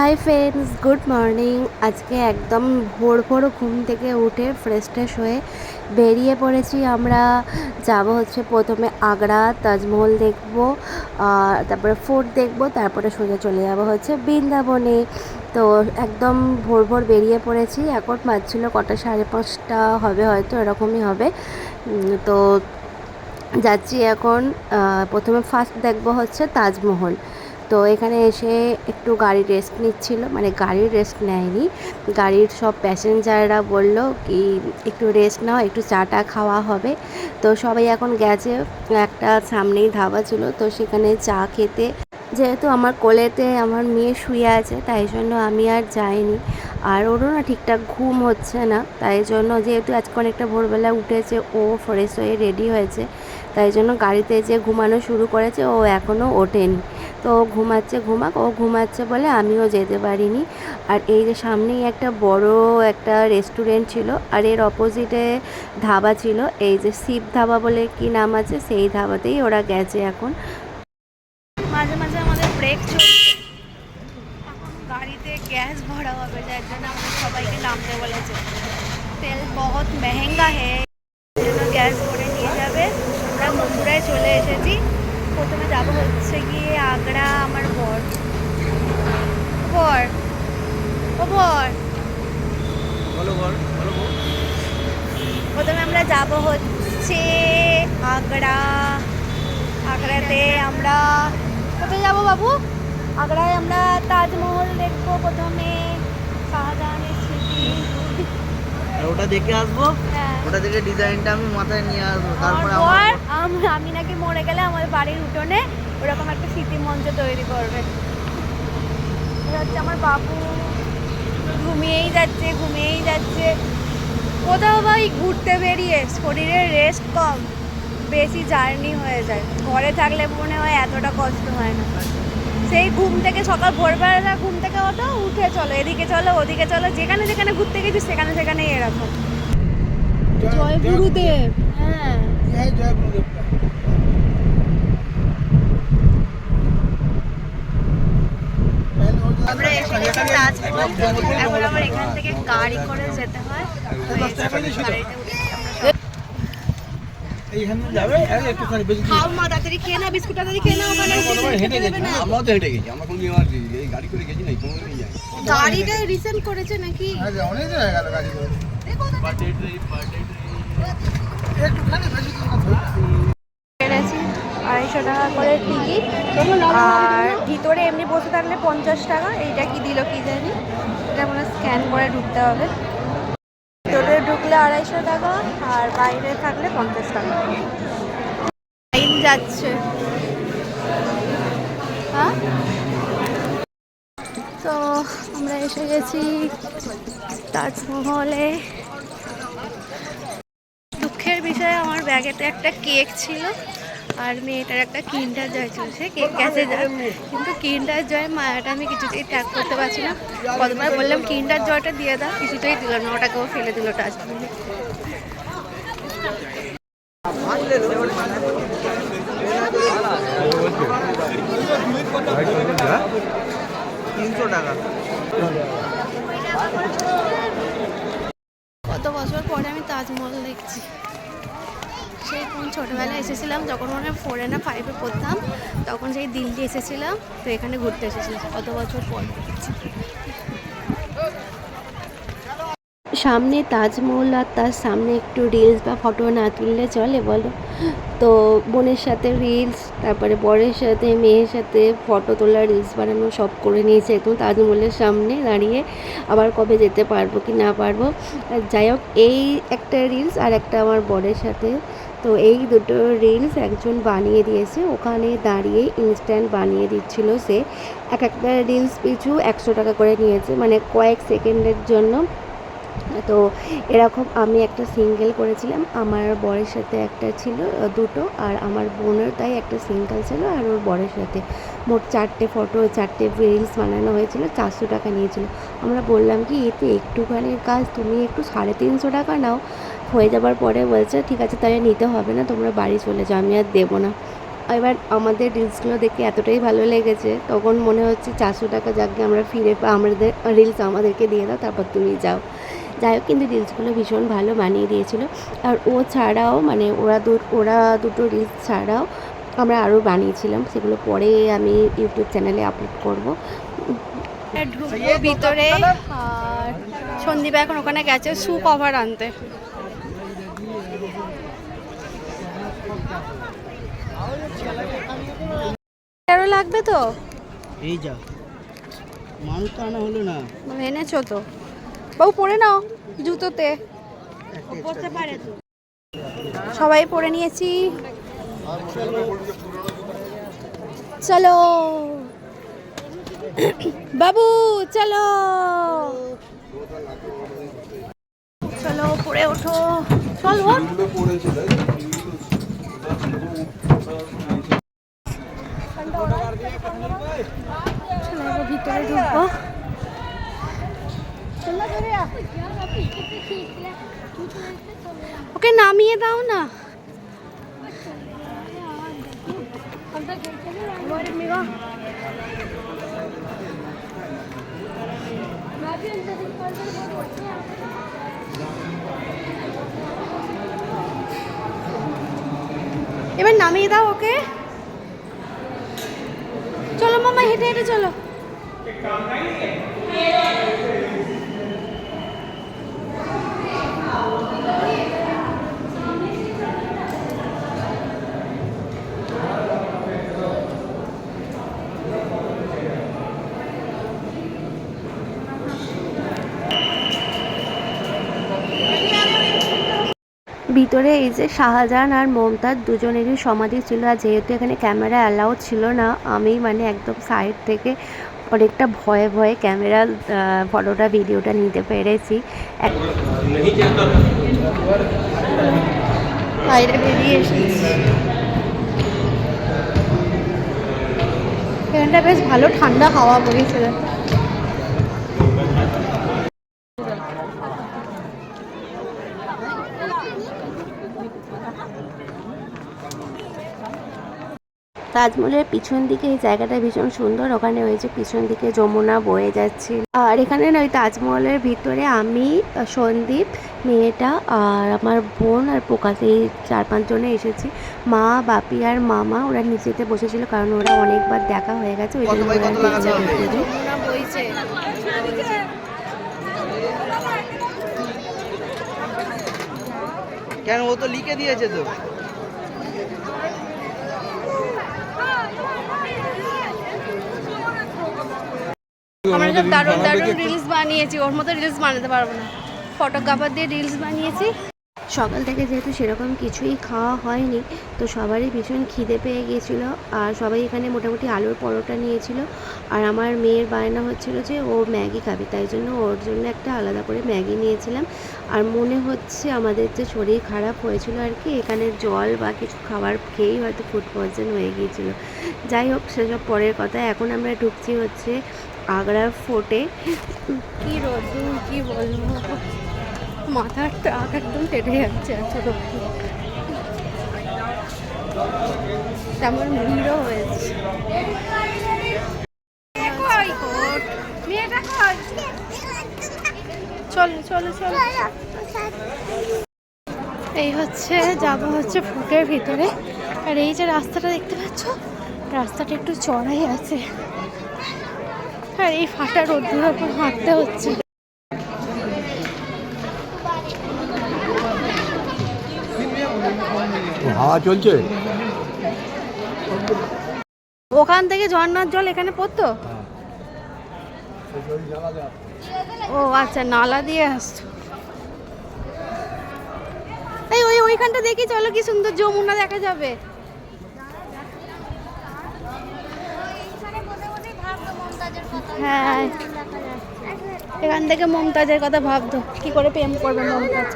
Hi friends, good morning. আজকে একদম ভোর ভোর ঘুম থেকে উঠে ফ্রেশ হয়ে বেরিয়ে পড়েছি। আমরা যাব হচ্ছে প্রথমে আগ্রা, তাজমহল দেখব, তারপরে ফোর্ট দেখব, তারপরে সোজা চলে যাব হচ্ছে বৃন্দাবনে। তো একদম ভোর ভোর বেরিয়ে পড়েছি। এখন বাজছিল কটা, 5:30 হবে, হয়তো এরকমই হবে। তো যাচ্ছি এখন। প্রথমে ফার্স্ট দেখব হচ্ছে তাজমহল। তো এখানে এসে একটু গাড়ি রেস্ট নিচ্ছিল, মানে গাড়ির রেস্ট নেয়নি, গাড়ির সব প্যাসেঞ্জাররা বলল কি একটু রেস্ট নাও, একটু চাটা খাওয়া হবে। তো সবাই এখন গেছে। একটা সামনেই ধাবা ছিল, তো সেখানে চা খেতে। যেহেতু আমার কোলেতে আমার মেয়ে শুয়ে আছে, তাই জন্য আমি আর যাইনি। আর ওরও না ঠিকঠাক ঘুম হচ্ছে না, তাই জন্য যেহেতু আজকে অনেকটা ভোরবেলা উঠেছে, ও ফ্রেশ হয়ে রেডি হয়েছে, তাই জন্য গাড়িতে যে ঘুমানো শুরু করেছে, ও এখনও ওঠেনি। তো ও ঘুমাচ্ছে, ঘুমাক, ও ঘুমাচ্ছে বলে আমিও যেতে পারিনি। আর এই যে সামনেই একটা বড় একটা রেস্টুরেন্ট ছিল, আর এর অপোজিটে ধাবা ছিল, এই যে শিব ধাবা বলে কি নাম আছে, সেই ধাবাতেই ওরা গেছে এখন। মাঝে মাঝে আমাদের ব্রেক চলছে। এখন গাড়িতে গ্যাস ভরা হবে, যার জন্য আমাদের সবাইকে নামতে বলেছে। তেল বহুত মেহেঙ্গা হে, জন্য গ্যাস ভরে নিয়ে যাবে। আমরা মথুরায় চলে এসেছি। প্রথমে যাব হচ্ছে গিয়ে আগ্রা। আমার বর বর ও বর বলো বল বলো বল। প্রথমে আমরা যাব হচ্ছে আগ্রা। আগ্রাতে আমরা কোথায় যাব বাবু? আগ্রায় আমরা তাজমহল দেখবো প্রথমে, শাহজাহানের স্মৃতি। আর ওটা দেখে আসবো, হ্যাঁ, ওটা দেখে ডিজাইনটা আমি মাথায় নিয়ে আসবো, আমার তারপরে বর আমি নাকি মরে গেলে আমাদের বাড়ির উঠোনে ওরকম একটা স্মৃতি মঞ্চ তৈরি করবে। এটা হচ্ছে আমার বাবু, ঘুমিয়েই যাচ্ছে ঘুমিয়েই যাচ্ছে। কোথাও ভাই ঘুরতে বেরিয়ে শরীরের রেস্ট কম, বেশি জার্নি হয়ে যায়। ঘরে থাকলে মনে হয় এতটা কষ্ট হয় না। সেই ঘুম থেকে সকাল ভোরবেলা ঘুম থেকে ওঠো, উঠে চলো, এদিকে চলো ওদিকে চলো, যেখানে যেখানে ঘুরতে গেছি সেখানে সেখানেই এরকম। জয় গুরুদেব। হ্যাঁ, জয় গুরুদেব। আমরা এসে গেছি তাজমহল। এখন আমার এখান থেকে গাড়ি করে যেতে হয়। গাড়িতে উঠে খাও মা, তাড়াতাড়ি খেয়ে নাও, বিস্কুট তাড়াতাড়ি খেয়ে নাও। ওখানে হেঁটে গেছি, আমরাও তো হেঁটে গেছি, আমরা কোনো এই গাড়ি করে গেছি নাই, কোনো নিয়ে যাই। গাড়িটা রিসেন্ট করেছে নাকি? অনেক হয়ে গেল গাড়ি করে। একটুখানি বেশি দিন না ধরছি। এনেছি 250 টাকা করে টিকিট, আর ভিতরে এমনি বসে থাকলে 50 টাকা। এইটা কি দিল কি জানি, এটা মনে স্ক্যান করে ঢুকতে হবে। ভিতরে ঢুকলে 250 টাকা, আর বাইরে থাকলে 50 টাকা। টাইম যাচ্ছে। হ্যাঁ, তো আমরা এসে গেছি তাজমহলে। দুঃখের বিষয়, আমার ব্যাগেতে একটা কেক ছিল, আর মেয়েটার একটা কিন্ডার জয় ছিল। সে কেক গেছে যায়, কিন্তু কিন্ডার জয় মায়াটা আমি কিছুতেই ত্যাগ করতে পারছি না। কতবার বললাম কিন্ডার জয়টা দিয়ে দাও, কিছুতেই দিল না, ওটাকেও ফেলে দিল ডাস্টবিনে। $300। কত বছর পরে আমি তাজমহল দেখছি। সেই কোন ছোটোবেলায় এসেছিলাম, যখন মনে হয় 4 না 5-এ পড়তাম, তখন সেই দিল্লি এসেছিলাম। তো এখানে ঘুরতে এসেছিলাম, কত বছর পর দেখছি। সামনে তাজমহল, আর তার সামনে একটু রিলস বা ফটো না তুললে চলে বলো? তো বোনের সাথে রিলস, তারপরে বরের সাথে মেয়ের সাথে ফটো তোলা, রিলস বানানো সব করে নিয়েছে একদম তাজমহলের সামনে দাঁড়িয়ে। আবার কবে যেতে পারবো কি না পারবো। আর যাই হোক, এই একটা রিলস আর একটা আমার বরের সাথে। তো এই দুটো রিলস একজন বানিয়ে দিয়েছে, ওখানে দাঁড়িয়ে ইনস্ট্যান্ট বানিয়ে দিচ্ছিল সে। একটা রিলস পিছু 100 টাকা করে নিয়েছে, মানে কয়েক সেকেন্ডের জন্য। তো এরকম আমি একটা সিঙ্গেল করেছিলাম, আমার বরের সাথে একটা ছিল, দুটো, আর আমার বোনের তাই একটা সিঙ্গেল ছিল, আর ওর বরের সাথে মোট 4টে ফটো, 4টে রিলস বানানো হয়েছিল। 400 টাকা নিয়েছিল। আমরা বললাম কি এতে একটুখানির কাজ, তুমি একটু 350 টাকা নাও। হয়ে যাবার পরে বলছে ঠিক আছে, তাহলে নিতে হবে না, তোমরা বাড়ি চলে যাও, আমি আর দেবো না। এবার আমাদের রিলসগুলো দেখে এতটাই ভালো লেগেছে, তখন মনে হচ্ছে 400 টাকা যাকে আমরা ফিরে আমাদের রিলস আমাদেরকে দিয়ে দাও, তারপর তুমি যাও। যাই হোক, কিন্তু রিলসগুলো ভীষণ ভালো বানিয়ে দিয়েছিল। আর ও ছাড়াও মানে ওরা দুটো রিলস ছাড়াও আমরা আরও বানিয়েছিলাম, সেগুলো পরে আমি ইউটিউব চ্যানেলে আপলোড করব। ঢুকবো ভিতরে, আর সন্দীপা এখন ওখানে গেছে শু কভার আনতে। তেরো লাগবে তো, এই যা মানুষ তো আনা হলো না। এনেছো তো বাবু, পরে নাও জুতোতে। সবাই পরে নিয়েছি, চলো বাবু চলো চলো পরে ওঠো, চল ওঠ। ভিতরে ঢুকবো, ওকে নামিয়ে দাও না। এবার নামিয়ে দাও ওকে, চলো মামা হেঁটে হেঁটে চলো। ভিতরে এই যে শাহজাহান আর মমতাজ দুজনেরই সমাধি ছিল, আর যেহেতু এখানে ক্যামেরা অ্যালাউ ছিল না, আমি মানে একদম সাইড থেকে অনেকটা ভয়ে ভয়ে ক্যামেরা ফটোটা ভিডিওটা নিতে পেরেছি। বাইরে বেরিয়ে এসেছি, এখানটা বেশ ভালো ঠান্ডা হাওয়া বইছিল। তাজমহলের পিছন দিকে এই জায়গাটা ভীষণ সুন্দর, ওখানে ওই যে পিছন দিকে যমুনা বয়ে যাচ্ছে। আর এখানে না ওই তাজমহলের ভিতরে আমি, সন্দীপ, মেয়েটা আর আমার বোন আর পোকাতে এই 4-5 জনে এসেছি। মা, বাপি আর মামা ওরা নিচেতে বসেছিল, কারণ ওরা অনেকবার দেখা হয়ে গেছে, ওই জন্য ওরা যমুনা বইছে। কেন, ও তো লিখে দিয়েছে তো। আমরা সব দারুণ দারুণ রিলস বানিয়েছি, ওর মতো রিলস বানাতে পারবো না, ফটোগ্রাফার দিয়ে রিলস বানিয়েছি। সকাল থেকে যেহেতু সেরকম কিছুই খাওয়া হয়নি, তো সবারই ভীষণ খিদে পেয়ে গিয়েছিল, আর সবাই এখানে মোটামুটি আলুর পরোটা নিয়েছিল। আর আমার মেয়ের বায়না হচ্ছিল যে ও ম্যাগি খাবে, তাই জন্য ওর জন্য একটা আলাদা করে ম্যাগি নিয়েছিলাম। আর মনে হচ্ছে আমাদের যে শরীর খারাপ হয়েছিল আর কি, এখানে জল বা কিছু খাবার খেয়েই হয়তো ফুড পয়জন হয়ে গিয়েছিল। যাই হোক, সেসব পরের কথা। এখন আমরা ঢুকছি হচ্ছে আগ্রার ফোর্টে। কি রোদ্দুর, কি বলবো, মাথার টাক একদম কেটে যাচ্ছে এত রোদ্দুর, তেমন ভিড়ও হয়েছে। চলো চলো চলো, এই হচ্ছে যাবো হচ্ছে ফোর্টের ভিতরে। আর এই যে রাস্তাটা দেখতে পাচ্ছ, রাস্তাটা একটু চড়াই আছে, আর এই ফাটা রোদ্দুর ওপর হাঁটতে হচ্ছে। হাওয়া চলছে, ওখান থেকে ঝর্ণার জল এখানে পড়তো। ও আচ্ছা, নালা দিয়ে আসছো। এই ওইখানটা দেখি চলো, কি সুন্দর যমুনা দেখা যাবে। হ্যাঁ, এখান থেকে মমতাজের কথা ভাবতো, কি করে প্রেম করবে মমতাজ।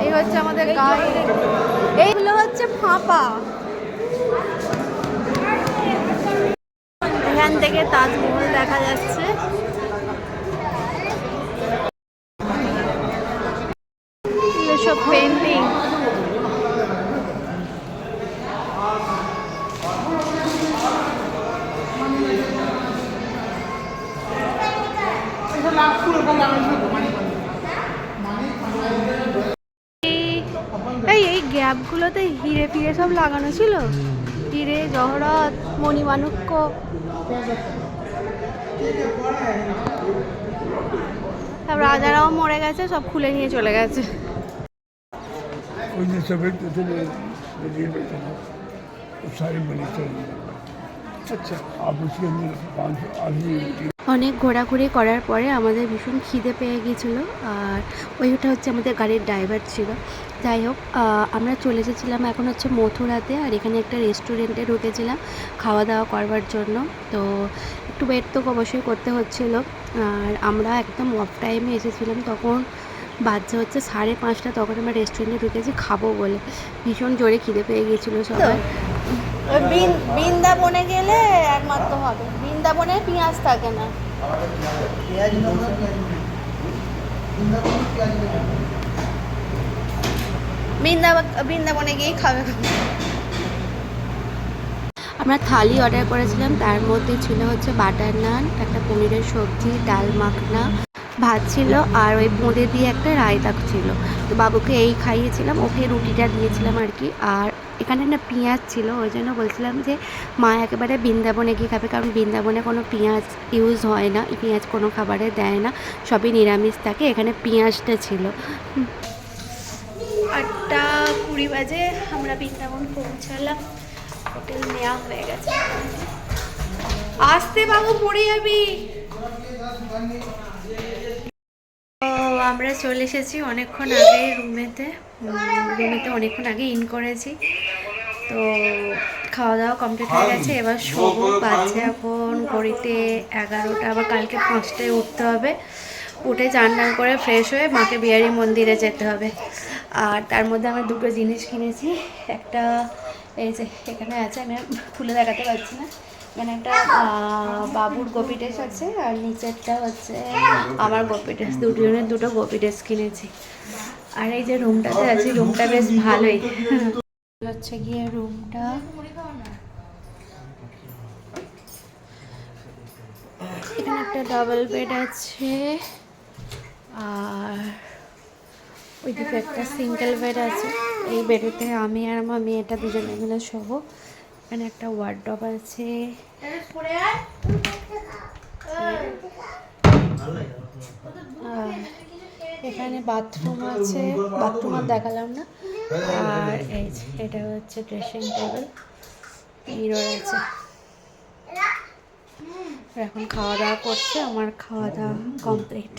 এই হচ্ছে আমাদের গাড়ি, এইগুলো হচ্ছে ফাঁপা। এখান থেকে তাজমহল দেখা যাচ্ছে। সব পেন্টিং, এই গ্যাপগুলোতে হিরে ফিরে সব লাগানো ছিল, হিরে জহরত মণিমাণিক্য। সব রাজারাও মরে গেছে, সব খুলে নিয়ে চলে গেছে। कोई नहीं सफेद तो थे नदी में थे वो सारे बने चले अच्छा आप उसके अंदर 500 आदमी অনেক ঘোরাঘুরি করার পরে আমাদের ভীষণ খিদে পেয়ে গিয়েছিলো, আর ওইটা হচ্ছে আমাদের গাড়ির ড্রাইভার ছিল। যাই হোক, আমরা চলে এসেছিলাম এখন হচ্ছে মথুরাতে, আর এখানে একটা রেস্টুরেন্টে ঢুকেছিলাম খাওয়া দাওয়া করবার জন্য। তো একটু ওয়েট তো অবশ্যই করতে হচ্ছিল, আর আমরা একদম অফ টাইমে এসেছিলাম, তখন বাজে হচ্ছে 5:30, তখন আমরা রেস্টুরেন্টে ঢুকেছি খাবো বলে। ভীষণ জোরে খিদে পেয়ে গিয়েছিলো সবাই। বৃন্দাবনে গেলে একমাত্র হবে, বৃন্দাবনে পেঁয়াজ থাকে না। বৃন্দাবনে গিয়েই খাবে। আমরা থালি অর্ডার করেছিলাম, তার মধ্যে ছিল হচ্ছে বাটার নান, একটা পনিরের সবজি, ডাল মাখনা, ভাত ছিল, আর ওই বোঁদে দিয়ে একটা রায়তা ছিল। তো বাবুকে এই খাইয়েছিলাম, ওকে রুটিটা দিয়েছিলাম আর কি। আর এখানে না পেঁয়াজ ছিল, ওই জন্য বলছিলাম যে মা একেবারে বৃন্দাবনে গিয়ে খাবে, কারণ বৃন্দাবনে কোনো পেঁয়াজ ইউজ হয় না, পেঁয়াজ কোনো খাবারে দেয় না, সবই নিরামিষ থাকে। এখানে পেঁয়াজটা ছিল। 8:20 বাজে আমরা বৃন্দাবন পৌঁছালাম, হোটেল নেওয়া হয়ে গেছে। আসতে বাবু পড়ে যাবি। আমরা চলে এসেছি অনেকক্ষণ আগে রুমেতে অনেকক্ষণ আগে ইন করেছি। তো খাওয়া দাওয়া কমপ্লিট হয়ে গেছে, এবার শোবো। বাজছে এখন ঘড়িতে 11টা, আবার কালকে 5টায় উঠতে হবে। উঠে চান টান করে ফ্রেশ হয়ে মাকে বিহারি মন্দিরে যেতে হবে। আর তার মধ্যে আমরা দুটো জিনিস কিনেছি। একটা এই যে এখানে আছে, আমি খুলে দেখাতে পারছি না। এখানে একটা বাবুর গোপি ড্রেস আছে, আর নিচেরটা হচ্ছে আমার গোপি ড্রেস। দুটো গোপি ড্রেস কিনেছি। আর এই যে রুমটাতে আছি, রুমটা বেশ ভালোই। হচ্ছে গিয়ে রুমটা, এখানে একটা ডাবল বেড আছে, আর ওইদিকে একটা সিঙ্গেল বেড আছে। এই বেডেতে আমি আর আমার মেয়েটা দুজনে মিলে শোবো। এখানে একটা ওয়ার্ডরোব আছে, এখানে বাথরুম আছে, বাথরুম আর দেখালাম না। আর এই যে এটা হচ্ছে ড্রেসিং টেবিল, মিরর আছে। এখন খাওয়া দাওয়া করছে, আমার খাওয়া দাওয়া কমপ্লিট।